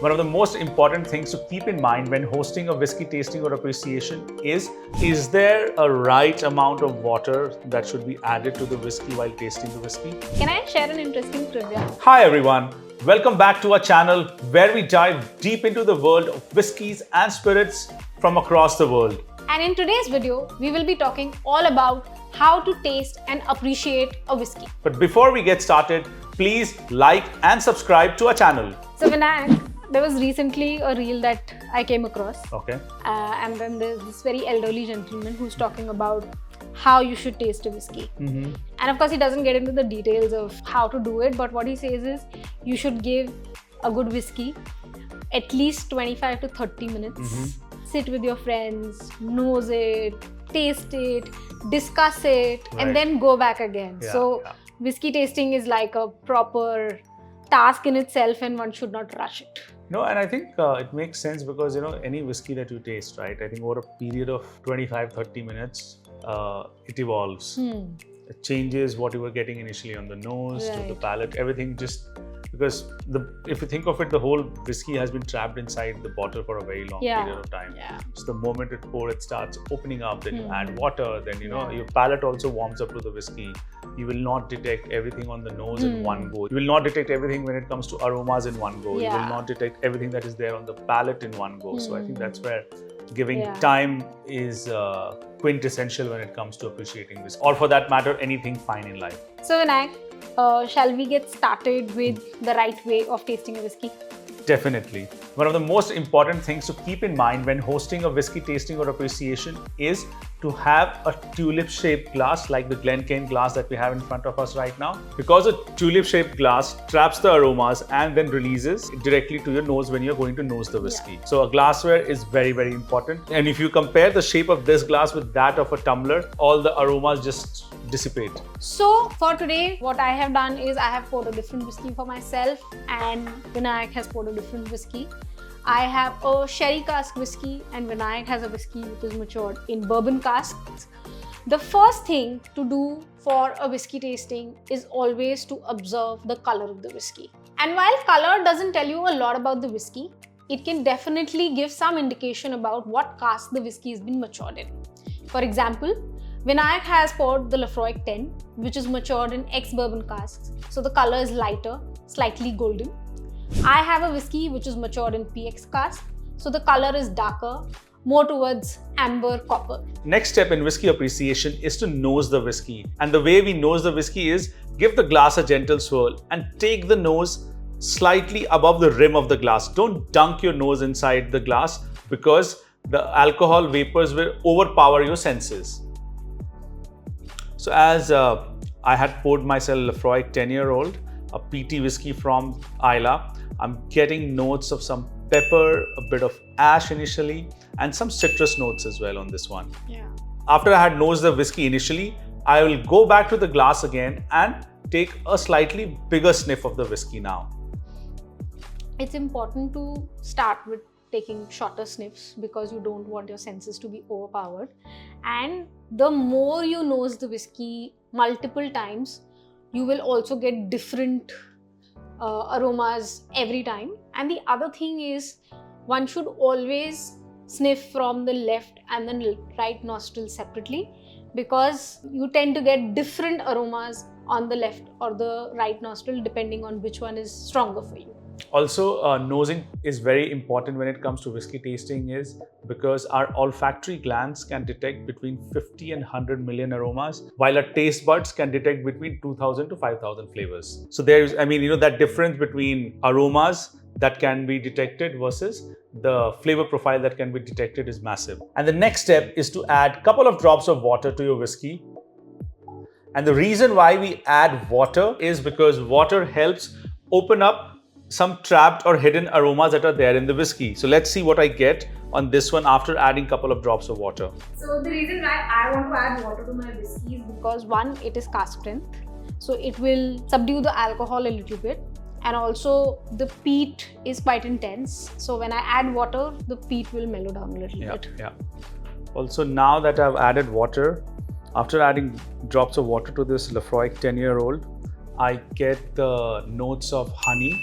One of the most important things to keep in mind when hosting a whiskey tasting or appreciation is there a right amount of water that should be added to the whiskey while tasting the whiskey? Can I share an interesting trivia? Hi everyone, welcome back to our channel where we dive deep into the world of whiskeys and spirits from across the world. And in today's video, we will be talking all about how to taste and appreciate a whiskey. But before we get started, please like and subscribe to our channel. So Vinayak, there was recently a reel that I came across. Okay. And then there's this very elderly gentleman who's talking about how you should taste a whiskey. And of course, he doesn't get into the details of how to do it, but what he says is you should give a good whiskey at least 25 to 30 minutes. Sit with your friends, nose it, taste it, discuss it, and then go back again. Whiskey tasting is like a proper task in itself and one should not rush it. No, and I think it makes sense because, any whiskey that you taste, right? I think over a period of 25-30 minutes, it evolves. It changes what you were getting initially on the nose to the palate, everything just because if you think of it, the whole whiskey has been trapped inside the bottle for a very long period of time. So the moment it pours, it starts opening up, then you add water, then your palate also warms up to the whiskey. You will not detect everything on the nose in one go. You will not detect everything when it comes to aromas in one go. You will not detect everything that is there on the palate in one go. So I think that's where giving time is quintessential when it comes to appreciating whiskey, or for that matter, anything fine in life. So Vinayak, shall we get started with the right way of tasting a whiskey? Definitely. One of the most important things to keep in mind when hosting a whiskey tasting or appreciation is to have a tulip-shaped glass like the Glencairn glass that we have in front of us right now. Because a tulip-shaped glass traps the aromas and then releases directly to your nose when you're going to nose the whiskey. So a glassware is very, very important. And if you compare the shape of this glass with that of a tumbler, all the aromas just dissipate. So for today, what I have done is I have poured a different whiskey for myself and Vinayak has poured a different whiskey. I have a sherry cask whiskey and Vinayak has a whiskey which is matured in bourbon casks. The first thing to do for a whiskey tasting is always to observe the color of the whiskey. And while color doesn't tell you a lot about the whiskey, it can definitely give some indication about what cask the whiskey has been matured in. For example, Vinayak has poured the Lafroig 10, which is matured in ex-bourbon casks, so the color is lighter, slightly golden. I have a whiskey which is matured in PX cask, so the color is darker, more towards amber copper. Next step in whiskey appreciation is to nose the whiskey. And the way we nose the whiskey is give the glass a gentle swirl and take the nose slightly above the rim of the glass. Don't dunk your nose inside the glass because the alcohol vapors will overpower your senses. So as I had poured myself Lafroig 10-year-old, a PT whiskey from Isla, I'm getting notes of some pepper, a bit of ash initially, and some citrus notes as well on this one. After I had nosed the whiskey initially, I will go back to the glass again and take a slightly bigger sniff of the whiskey now. It's important to start with taking shorter sniffs because you don't want your senses to be overpowered. And the more you nose the whiskey multiple times, you will also get different aromas every time. And the other thing is one should always sniff from the left and the right nostril separately because you tend to get different aromas on the left or the right nostril depending on which one is stronger for you. Also, nosing is very important when it comes to whiskey tasting is because our olfactory glands can detect between 50 and 100 million aromas, while our taste buds can detect between 2,000 to 5,000 flavors. So there's, that difference between aromas that can be detected versus the flavor profile that can be detected is massive. And the next step is to add a couple of drops of water to your whiskey. And the reason why we add water is because water helps open up some trapped or hidden aromas that are there in the whiskey. So let's see what I get on this one after adding a couple of drops of water. So the reason why I want to add water to my whiskey is because one, it is cask strength. So it will subdue the alcohol a little bit. And also the peat is quite intense. So when I add water, the peat will mellow down a little bit. Also now that I've added water, after adding drops of water to this Lafroig 10-year-old, I get the notes of honey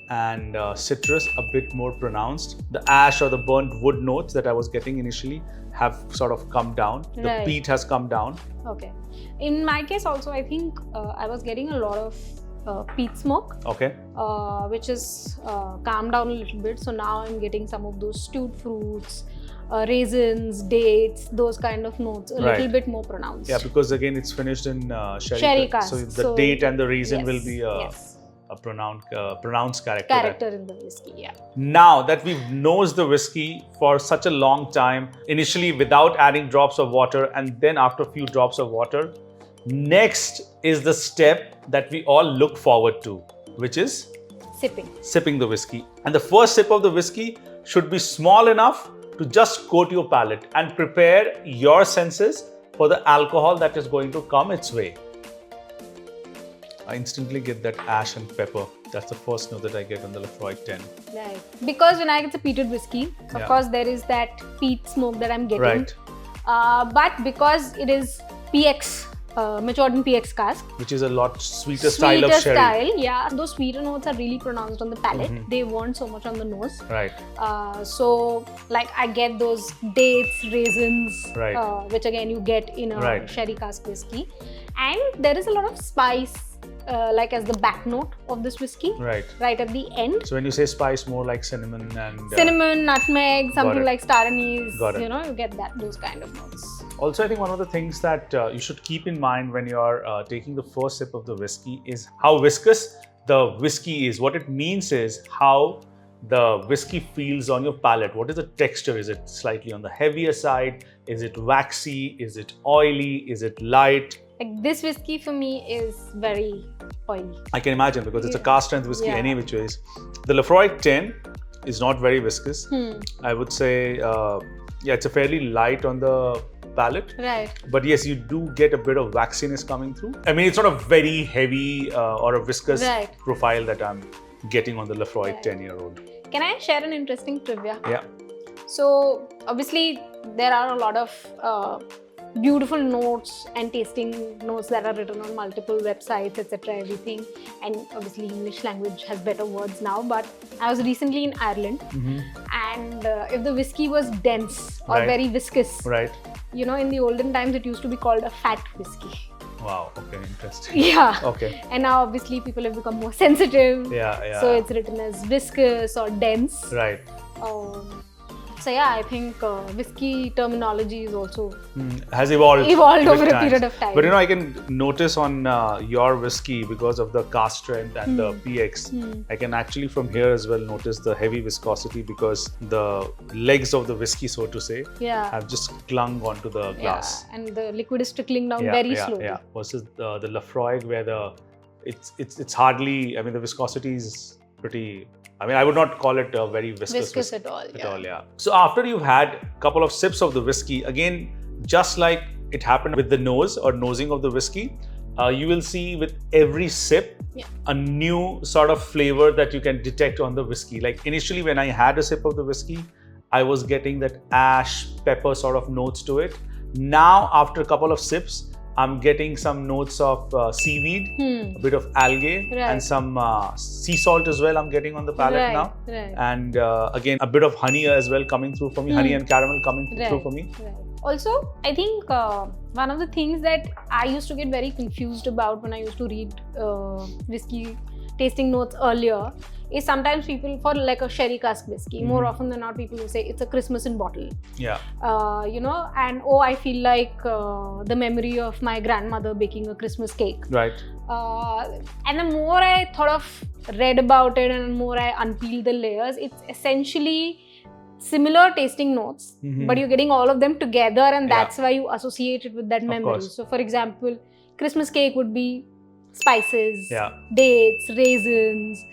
and citrus a bit more pronounced. The ash or the burnt wood notes that I was getting initially have sort of come down. The peat has come down. Okay. In my case also, I think I was getting a lot of peat smoke. Okay. Which is calmed down a little bit. So now I'm getting some of those stewed fruits, raisins, dates, those kind of notes, a little bit more pronounced. Yeah, because again it's finished in sherry cask. So the date and the raisin will be a pronounced character in the whiskey. Yeah. Now that we've nosed the whiskey for such a long time, initially without adding drops of water and then after a few drops of water, next is the step that we all look forward to, which is sipping the whiskey. And the first sip of the whiskey should be small enough to just coat your palate and prepare your senses for the alcohol that is going to come its way. I instantly get that ash and pepper. That's the first note that I get on the Lafroy 10. Right. Because when I get a peated whiskey, of course there is that peat smoke that I'm getting. Right. But because it is PX, matured in PX cask, which is a lot sweeter style of sherry. Yeah. Those sweeter notes are really pronounced on the palate. They weren't so much on the nose. Right. So like I get those dates, raisins, which again you get in a sherry cask whiskey. And there is a lot of spice like as the back note of this whiskey. Right at the end. So when you say spice, more like cinnamon and... cinnamon, nutmeg, something like star anise. You know, you get those kind of notes. Also, I think one of the things that you should keep in mind when you're taking the first sip of the whiskey is how viscous the whiskey is. What it means is how the whiskey feels on your palate. What is the texture? Is it slightly on the heavier side? Is it waxy? Is it oily? Is it light? Like this whiskey for me is very oily. I can imagine because it's a cask strength whiskey any which ways. The Lafroy 10 is not very viscous. I would say, it's a fairly light on the palate. Right. But yes, you do get a bit of waxiness coming through. I mean, it's not a very heavy or a viscous profile that I'm getting on the Lafroy 10-year-old. Can I share an interesting trivia? Yeah. So obviously there are a lot of beautiful notes and tasting notes that are written on multiple websites, etc. everything, and obviously English language has better words now, but I was recently in Ireland and if the whiskey was dense or very viscous, you know, in the olden times it used to be called a fat whiskey. Wow, okay, interesting. Yeah. Okay. And now obviously people have become more sensitive. So it's written as viscous or dense. Right. So yeah, I think whiskey terminology is also has evolved over a period of time. But you know, I can notice on your whiskey, because of the cask strength and the PX, I can actually from here as well notice the heavy viscosity because the legs of the whiskey, so to say, have just clung onto the glass. And the liquid is trickling down very slowly. Versus the Lafroy where it's hardly, I mean, the viscosity is pretty... I mean, I would not call it very viscous at all. So after you've had a couple of sips of the whiskey, again, just like it happened with the nose or nosing of the whiskey, you will see with every sip a new sort of flavor that you can detect on the whiskey. Like initially when I had a sip of the whiskey, I was getting that ash, pepper sort of notes to it. Now, after a couple of sips, I'm getting some notes of seaweed, a bit of algae, and some sea salt as well I'm getting on the palate now. And again, a bit of honey as well coming through for me, honey and caramel coming through for me. Also, I think one of the things that I used to get very confused about when I used to read whiskey tasting notes earlier is sometimes people, for like a sherry cask whiskey, more often than not people will say it's a Christmas in bottle. Yeah. You know, and I feel like the memory of my grandmother baking a Christmas cake. Right. And the more I thought of read about it and the more I unpeel the layers, it's essentially similar tasting notes, but you're getting all of them together, and that's why you associate it with that memory. So for example, Christmas cake would be spices, dates, raisins,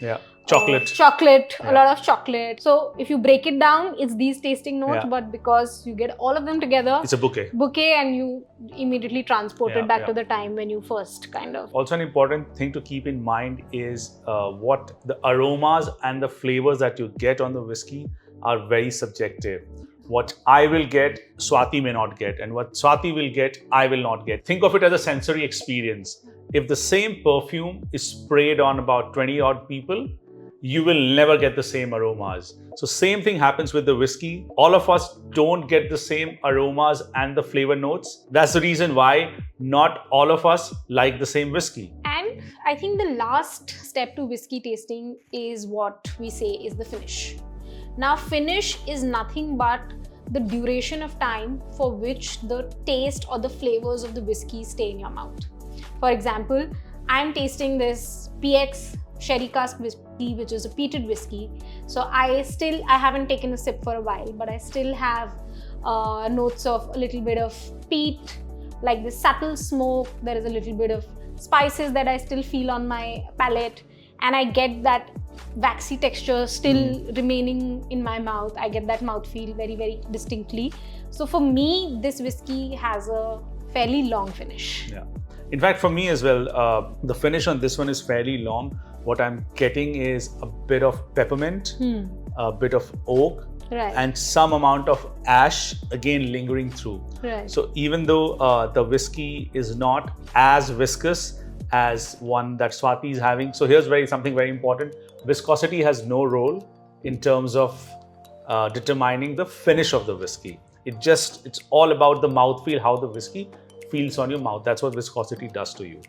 chocolate, a lot of chocolate. So if you break it down, it's these tasting notes, but because you get all of them together, it's a bouquet, and you immediately transport it back to the time when you first kind of... Also, an important thing to keep in mind is what the aromas and the flavors that you get on the whiskey are very subjective. What I will get, Swati may not get, and what Swati will get, I will not get. Think of it as a sensory experience. If the same perfume is sprayed on about 20 odd people, you will never get the same aromas. So same thing happens with the whiskey. All of us don't get the same aromas and the flavor notes. That's the reason why not all of us like the same whiskey. And I think the last step to whiskey tasting is what we say is the finish. Now, finish is nothing but the duration of time for which the taste or the flavors of the whiskey stay in your mouth. For example, I'm tasting this PX Sherry Cask whiskey, which is a peated whiskey. So I haven't taken a sip for a while, but I still have notes of a little bit of peat, like this subtle smoke. There is a little bit of spices that I still feel on my palate, and I get that waxy texture still remaining in my mouth. I get that mouthfeel very, very distinctly. So for me, this whiskey has a fairly long finish. Yeah. In fact, for me as well, the finish on this one is fairly long. What I'm getting is a bit of peppermint, a bit of oak, Right. and some amount of ash, again lingering through. Right. So even though the whiskey is not as viscous as one that Swati is having, so here's something very important. Viscosity has no role in terms of determining the finish of the whiskey. It's all about the mouthfeel, how the whiskey feels on your mouth. That's what viscosity does to you.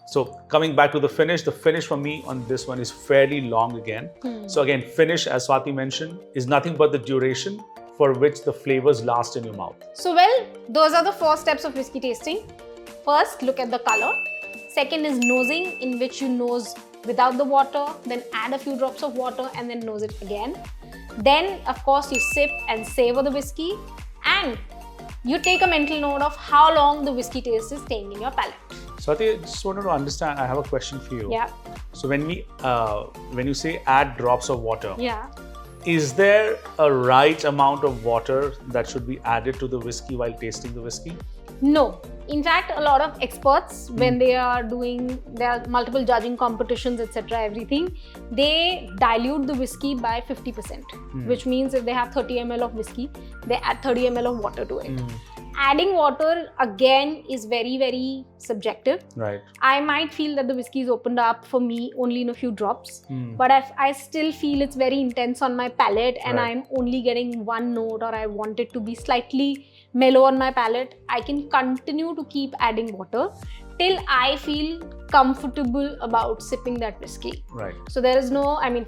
So coming back to the finish for me on this one is fairly long again. So again, finish, as Swati mentioned, is nothing but the duration for which the flavors last in your mouth. So well, those are the 4 steps of whiskey tasting. First, look at the color. Second is nosing, in which you nose without the water, then add a few drops of water and then nose it again. Then, of course, you sip and savor the whiskey, and you take a mental note of how long the whiskey taste is staying in your palate. Swati, I just wanted to understand, I have a question for you. Yeah. So when you say add drops of water, Yeah. is there a right amount of water that should be added to the whiskey while tasting the whiskey? No. In fact, a lot of experts, when there are multiple judging competitions, etc., everything, they dilute the whiskey by 50%, which means if they have 30 ml of whiskey, they add 30 ml of water to it. Adding water, again, is very, very subjective. Right. I might feel that the whiskey is opened up for me only in a few drops, but I still feel it's very intense on my palate, and Right. I'm only getting one note, or I want it to be slightly mellow on my palate. I can continue to keep adding water till I feel comfortable about sipping that whiskey. Right. So there is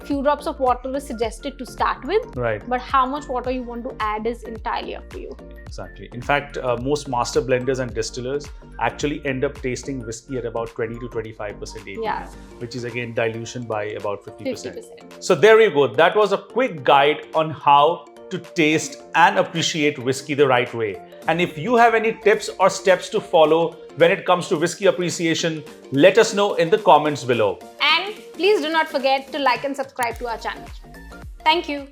few drops of water is suggested to start with, Right. but how much water you want to add is entirely up to you. Exactly. In fact, most master blenders and distillers actually end up tasting whiskey at about 20 to 25% ABV, Yeah. which is again dilution by about 50%. 50%. So there you go. That was a quick guide on how to taste and appreciate whiskey the right way. And if you have any tips or steps to follow when it comes to whiskey appreciation, let us know in the comments below. And please do not forget to like and subscribe to our channel. Thank you.